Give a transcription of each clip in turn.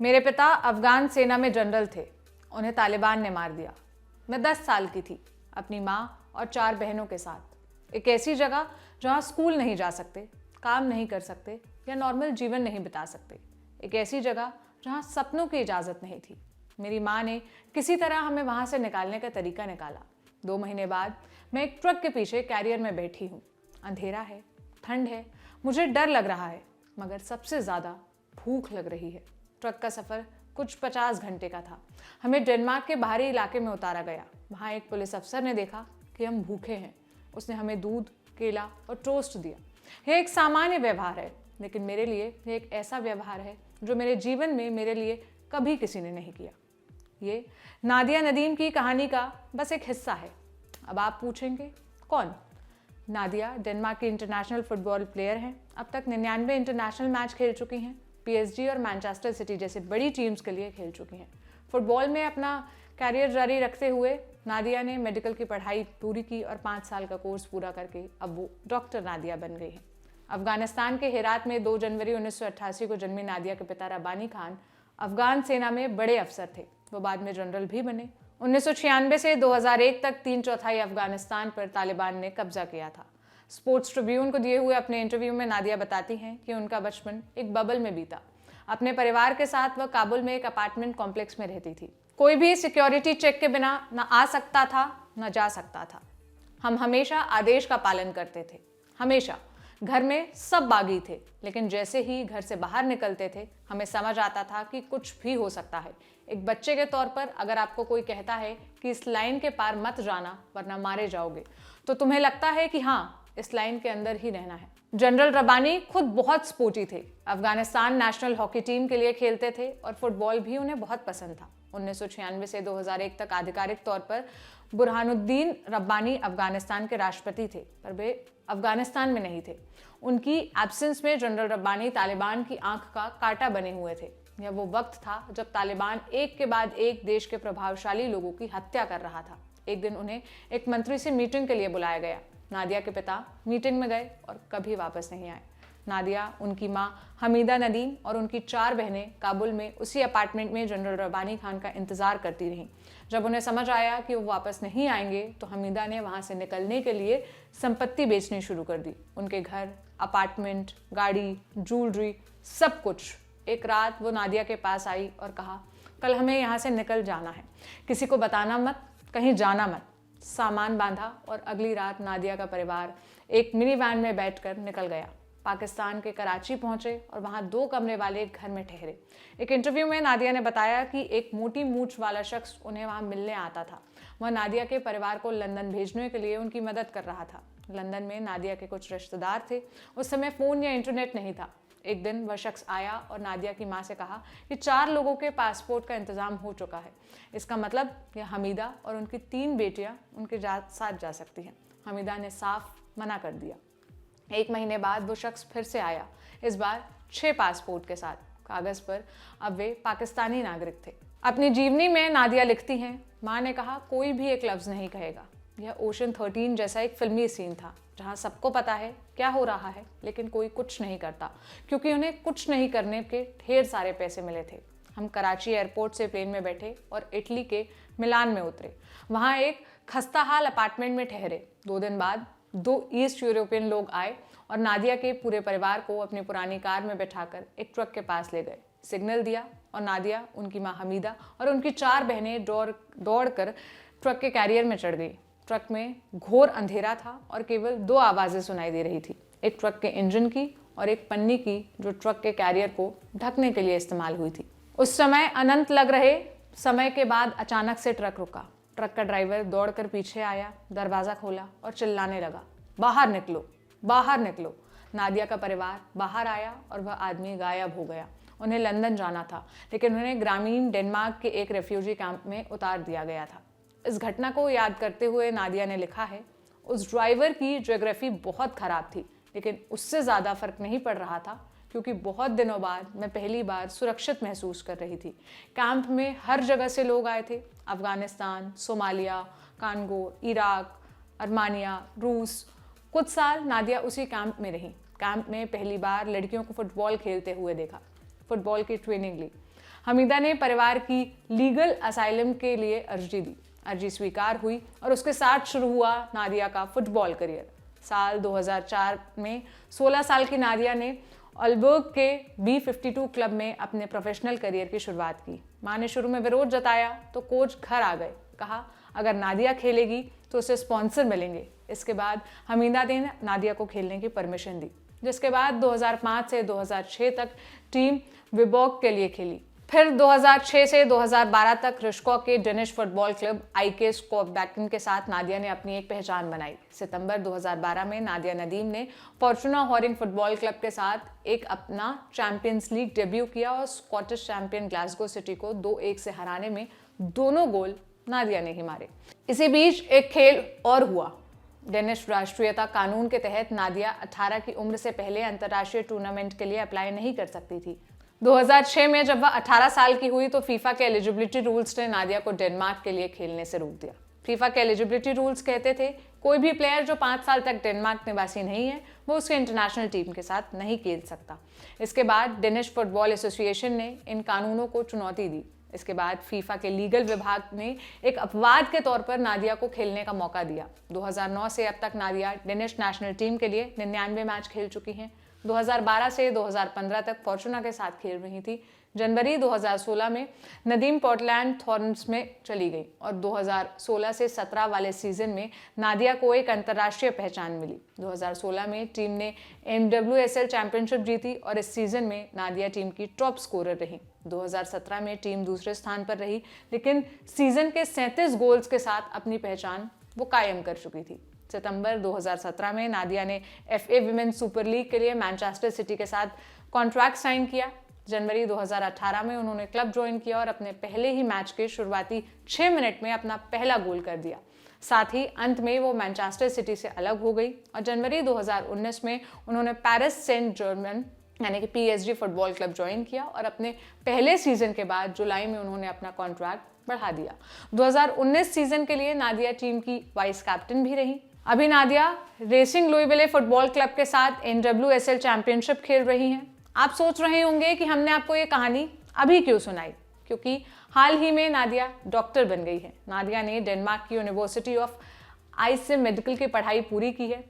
मेरे पिता अफगान सेना में जनरल थे। उन्हें तालिबान ने मार दिया। मैं 10 साल की थी, अपनी माँ और 4 बहनों के साथ एक ऐसी जगह जहाँ स्कूल नहीं जा सकते, काम नहीं कर सकते या नॉर्मल जीवन नहीं बिता सकते। एक ऐसी जगह जहाँ सपनों की इजाज़त नहीं थी। मेरी माँ ने किसी तरह हमें वहाँ से निकालने का तरीका निकाला। 2 महीने बाद मैं एक ट्रक के पीछे कैरियर में बैठी हूँ। अंधेरा है, ठंड है, मुझे डर लग रहा है, मगर सबसे ज़्यादा भूख लग रही है। ट्रक का सफ़र कुछ 50 घंटे का था। हमें डेनमार्क के बाहरी इलाके में उतारा गया। वहाँ एक पुलिस अफसर ने देखा कि हम भूखे हैं। उसने हमें दूध, केला और टोस्ट दिया। यह एक सामान्य व्यवहार है, लेकिन मेरे लिए यह एक ऐसा व्यवहार है जो मेरे जीवन में मेरे लिए कभी किसी ने नहीं किया। ये नादिया नदीम की कहानी का बस एक हिस्सा है। अब आप पूछेंगे कौन? नादिया डेनमार्क की इंटरनेशनल फुटबॉल प्लेयर हैं। अब तक 99 इंटरनेशनल मैच खेल चुकी हैं। PSG और मैनचेस्टर सिटी जैसे बड़ी टीम्स के लिए खेल चुकी हैं। फुटबॉल में अपना कैरियर जारी रखते हुए नादिया ने मेडिकल की पढ़ाई पूरी की और 5 साल का कोर्स पूरा करके अब वो डॉक्टर नादिया बन गई हैं। अफगानिस्तान के हेरात में 2 जनवरी 1988 को जन्मी नादिया के पिता रब्बानी खान अफगान सेना में बड़े अफसर थे। वो बाद में जनरल भी बने। 1996 से 2001 तक 3/4 अफगानिस्तान पर तालिबान ने कब्जा किया था। स्पोर्ट्स ट्रिब्यून को दिए हुए अपने इंटरव्यू में नादिया बताती हैं कि उनका बचपन एक बबल में बीता। अपने परिवार के साथ वह काबुल में एक अपार्टमेंट कॉम्प्लेक्स में रहती थी। कोई भी सिक्योरिटी चेक के बिना न आ सकता था न जा सकता था। हम हमेशा आदेश का पालन करते थे, हमेशा। घर में सब बागी थे, लेकिन जैसे ही घर से बाहर निकलते थे हमें समझ आता था कि कुछ भी हो सकता है। एक बच्चे के तौर पर अगर आपको कोई कहता है कि इस लाइन के पार मत जाना वरना मारे जाओगे, तो तुम्हें लगता है कि हाँ, इस लाइन के अंदर ही रहना है। जनरल रब्बानी खुद बहुत स्पोर्टी थे। अफगानिस्तान नेशनल हॉकी टीम के लिए खेलते थे और फुटबॉल भी उन्हें बहुत पसंद था। 1996 से 2001 तक आधिकारिक तौर पर बुरहानुद्दीन रब्बानी अफगानिस्तान के राष्ट्रपति थे, पर वे अफगानिस्तान में नहीं थे। उनकी एब्सेंस में जनरल रब्बानी तालिबान की आंख का कांटा बने हुए थे। यह वो वक्त था जब तालिबान एक के बाद एक देश के प्रभावशाली लोगों की हत्या कर रहा था। एक दिन उन्हें एक मंत्री से मीटिंग के लिए बुलाया गया। नादिया के पिता मीटिंग में गए और कभी वापस नहीं आए। नादिया, उनकी माँ हमीदा नदीम और उनकी 4 बहनें काबुल में उसी अपार्टमेंट में जनरल रब्बानी खान का इंतजार करती रहीं। जब उन्हें समझ आया कि वो वापस नहीं आएंगे तो हमीदा ने वहाँ से निकलने के लिए संपत्ति बेचनी शुरू कर दी। उनके घर, अपार्टमेंट, गाड़ी, ज्वेलरी, सब कुछ। एक रात वो नादिया के पास आई और कहा, कल हमें यहाँ से निकल जाना है, किसी को बताना मत, कहीं जाना मत। सामान बांधा और अगली रात नादिया का परिवार एक मिनी वैन में बैठकर निकल गया। पाकिस्तान के कराची पहुंचे और वहां 2 कमरे वाले एक घर में ठहरे। एक इंटरव्यू में नादिया ने बताया कि एक मोटी मूंछ वाला शख्स उन्हें वहां मिलने आता था। वह नादिया के परिवार को लंदन भेजने के लिए उनकी मदद कर रहा था। लंदन में नादिया के कुछ रिश्तेदार थे। उस समय फ़ोन या इंटरनेट नहीं था। एक दिन वह शख्स आया और नादिया की माँ से कहा कि 4 लोगों के पासपोर्ट का इंतज़ाम हो चुका है। इसका मतलब यह हमीदा और उनकी 3 बेटियां उनके साथ जा सकती हैं। हमीदा ने साफ मना कर दिया। 1 महीने बाद वो शख्स फिर से आया, इस बार 6 पासपोर्ट के साथ। कागज़ पर अब वे पाकिस्तानी नागरिक थे। अपनी जीवनी में नादिया लिखती हैं, माँ ने कहा कोई भी एक लफ्ज़ नहीं कहेगा। यह ओशन 13 जैसा एक फिल्मी सीन था जहाँ सबको पता है क्या हो रहा है, लेकिन कोई कुछ नहीं करता क्योंकि उन्हें कुछ नहीं करने के ढेर सारे पैसे मिले थे। हम कराची एयरपोर्ट से प्लेन में बैठे और इटली के मिलान में उतरे। वहाँ एक खस्ताहाल अपार्टमेंट में ठहरे। 2 दिन बाद 2 ईस्ट यूरोपियन लोग आए और नादिया के पूरे परिवार को अपनी पुरानी कार में बैठाकर एक ट्रक के पास ले गए। सिग्नल दिया और नादिया, उनकी माँ हमीदा और उनकी 4 बहनें दौड़ कर ट्रक के कैरियर में चढ़ गई। ट्रक में घोर अंधेरा था और केवल 2 आवाज़ें सुनाई दे रही थी, एक ट्रक के इंजन की और एक पन्नी की जो ट्रक के कैरियर को ढकने के लिए इस्तेमाल हुई थी। उस समय अनंत लग रहे समय के बाद अचानक से ट्रक रुका। ट्रक का ड्राइवर दौड़कर पीछे आया, दरवाज़ा खोला और चिल्लाने लगा, बाहर निकलो, बाहर निकलो। नादिया का परिवार बाहर आया और वह आदमी गायब हो गया। उन्हें लंदन जाना था, लेकिन उन्हें ग्रामीण डेनमार्क के एक रेफ्यूजी कैंप में उतार दिया गया था। इस घटना को याद करते हुए नादिया ने लिखा है, उस ड्राइवर की ज्योग्राफी बहुत ख़राब थी, लेकिन उससे ज़्यादा फ़र्क नहीं पड़ रहा था क्योंकि बहुत दिनों बाद मैं पहली बार सुरक्षित महसूस कर रही थी। कैंप में हर जगह से लोग आए थे, अफ़गानिस्तान, सोमालिया, कांगो, इराक, अर्मानिया, रूस। कुछ साल नादिया उसी कैंप में रही। कैंप में पहली बार लड़कियों को फुटबॉल खेलते हुए देखा, फुटबॉल की ट्रेनिंग ली। हमीदा ने परिवार की लीगल असाइलम के लिए अर्जी दी। अर्जी स्वीकार हुई और उसके साथ शुरू हुआ नादिया का फुटबॉल करियर। साल 2004 में 16 साल की नादिया ने ऑलबर्ग के B52 क्लब में अपने प्रोफेशनल करियर की शुरुआत की। मां ने शुरू में विरोध जताया तो कोच घर आ गए। कहा अगर नादिया खेलेगी तो उसे स्पॉन्सर मिलेंगे। इसके बाद हमीदा ने नादिया को खेलने की परमिशन दी, जिसके बाद 2005 से 2006 तक टीम विबॉक के लिए खेली। फिर 2006 से 2012 तक रिश्को के डेनिश फुटबॉल क्लब आईके स्कोपबैकन के साथ नादिया ने अपनी एक पहचान बनाई। सितंबर 2012 में नादिया नदीम ने फॉर्चूना हॉरिंग फुटबॉल क्लब के साथ एक अपना चैंपियंस लीग डेब्यू किया और स्कॉटिश चैंपियन ग्लासगो सिटी को 2-1 से हराने में दोनों गोल नादिया ने ही मारे। इसी बीच एक खेल और हुआ। डेनिश राष्ट्रीयता कानून के तहत नादिया 18 की उम्र से पहले अंतर्राष्ट्रीय टूर्नामेंट के लिए अप्लाई नहीं कर सकती थी। 2006 में जब वह 18 साल की हुई तो फीफा के एलिजिबिलिटी रूल्स ने नादिया को डेनमार्क के लिए खेलने से रोक दिया। फीफा के एलिजिबिलिटी रूल्स कहते थे कोई भी प्लेयर जो 5 साल तक डेनमार्क निवासी नहीं है वो उसके इंटरनेशनल टीम के साथ नहीं खेल सकता। इसके बाद डेनिश फुटबॉल एसोसिएशन ने इन कानूनों को चुनौती दी। इसके बाद फीफा के लीगल विभाग ने एक अपवाद के तौर पर नादिया को खेलने का मौका दिया। 2009 से अब तक नादिया डेनिश नेशनल टीम के लिए 99 मैच खेल चुकी हैं। 2012 से 2015 तक फॉर्चूना के साथ खेल रही थी। जनवरी 2016 में नदीम पोर्टलैंड थॉर्न्स में चली गई और 2016 से 17 वाले सीजन में नादिया को एक अंतर्राष्ट्रीय पहचान मिली। 2016 में टीम ने NWSL चैंपियनशिप जीती और इस सीजन में नादिया टीम की टॉप स्कोरर रही। 2017 में टीम दूसरे स्थान पर रही, लेकिन सीजन के 37 गोल्स के साथ अपनी पहचान वो कायम कर चुकी थी। सितंबर 2017 में नादिया ने FA विमेन सुपर लीग के लिए मैनचेस्टर सिटी के साथ कॉन्ट्रैक्ट साइन किया। जनवरी 2018 में उन्होंने क्लब ज्वाइन किया और अपने पहले ही मैच के शुरुआती 6 मिनट में अपना पहला गोल कर दिया। साथ ही अंत में वो मैनचेस्टर सिटी से अलग हो गई और जनवरी 2019 में उन्होंने पेरिस सेंट जर्मन यानी कि PSG फुटबॉल क्लब ज्वाइन किया और अपने पहले सीजन के बाद जुलाई में उन्होंने अपना कॉन्ट्रैक्ट बढ़ा दिया। 2019 सीजन के लिए नादिया टीम की वाइस कैप्टन भी रही। अभी नादिया रेसिंग लुइविले फुटबॉल क्लब के साथ NWSL चैंपियनशिप खेल रही हैं। आप सोच रहे होंगे कि हमने आपको ये कहानी अभी क्यों सुनाई, क्योंकि हाल ही में नादिया डॉक्टर बन गई है। नादिया ने डेनमार्क की यूनिवर्सिटी ऑफ आइसिम मेडिकल की पढ़ाई पूरी की है।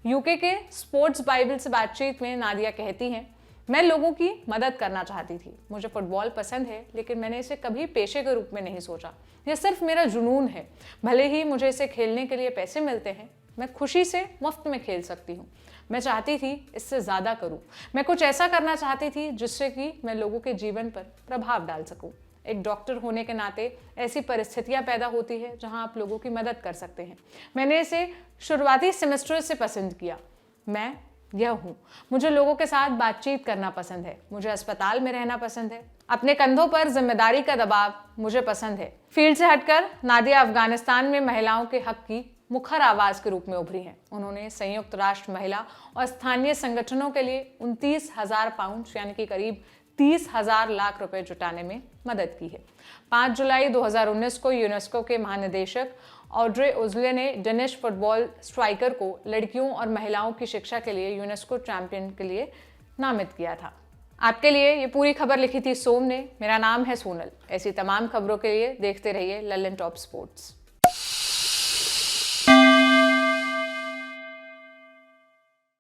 यूके के स्पोर्ट्स बाइबल से बातचीत में नादिया कहती हैं, मैं लोगों की मदद करना चाहती थी। मुझे फुटबॉल पसंद है, लेकिन मैंने इसे कभी पेशे के रूप में नहीं सोचा। यह सिर्फ मेरा जुनून है। भले ही मुझे इसे खेलने के लिए पैसे मिलते हैं, मैं खुशी से मुफ्त में खेल सकती हूँ। मैं चाहती थी इससे ज़्यादा करूँ। मैं कुछ ऐसा करना चाहती थी जिससे कि मैं लोगों के जीवन पर प्रभाव डाल सकूँ। एक डॉक्टर होने के नाते ऐसी परिस्थितियाँ पैदा होती है जहाँ आप लोगों की मदद कर सकते हैं। मैंने इसे शुरुआती सेमेस्टर से पसंद किया। मैं यह हूँ। मुझे लोगों के साथ बातचीत करना पसंद है। मुझे अस्पताल में रहना पसंद है। अपने कंधों पर जिम्मेदारी का दबाव मुझे पसंद है। फील्ड से हटकर नादिया अफगानिस्तान में महिलाओं के हक की मुखर आवाज के रूप में उभरी हैं। उन्होंने संयुक्त राष्ट्र महिला और स्थानीय संगठनों के लिए 29,000 पाउंड यानी कि करीब 30,000 लाख रुपए जुटाने में मदद की है। 5 जुलाई 2019 को यूनेस्को के महानिदेशक ऑड्रे ओजले ने डेनिश फुटबॉल स्ट्राइकर को लड़कियों और महिलाओं की शिक्षा के लिए यूनेस्को चैंपियन के लिए नामित किया था। आपके लिए ये पूरी खबर लिखी थी सोम ने। मेरा नाम है सोनल। ऐसी तमाम खबरों के लिए देखते रहिए लल्लन टॉप स्पोर्ट्स।